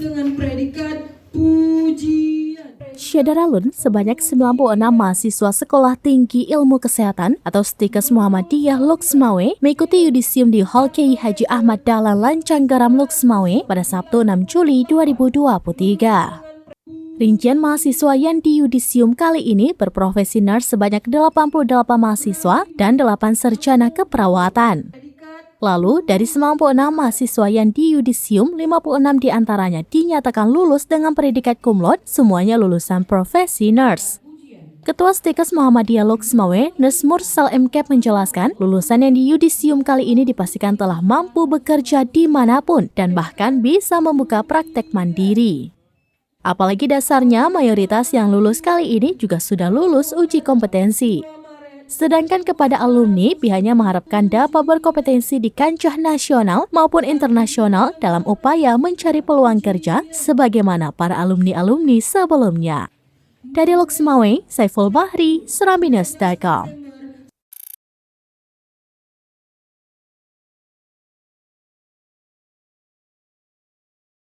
dengan predikat pujian. Syadaralun, sebanyak 96 mahasiswa Sekolah Tinggi Ilmu Kesehatan atau Stikes Muhammadiyah Loksmawe mengikuti yudisium di Hall Kiai Haji Ahmad Dahlan Lancanggaram Loksmawe pada Sabtu 6 Juli 2023. Rincian mahasiswa yang di yudisium kali ini berprofesi nurse sebanyak 88 mahasiswa dan 8 sarjana keperawatan. Lalu, dari 96 mahasiswa yang di yudisium, 56 diantaranya dinyatakan lulus dengan predikat cum laude, semuanya lulusan profesi nurse. Ketua Stikes Muhammadiyah Loksmawe, Nurse Mursal MKep menjelaskan, lulusan yang di yudisium kali ini dipastikan telah mampu bekerja dimanapun dan bahkan bisa membuka praktek mandiri. Apalagi dasarnya, mayoritas yang lulus kali ini juga sudah lulus uji kompetensi. Sedangkan kepada alumni, pihaknya mengharapkan dapat berkompetensi di kancah nasional maupun internasional dalam upaya mencari peluang kerja sebagaimana para alumni-alumni sebelumnya. Dari Loksmawe, Saiful Bahri, Serambi News.com.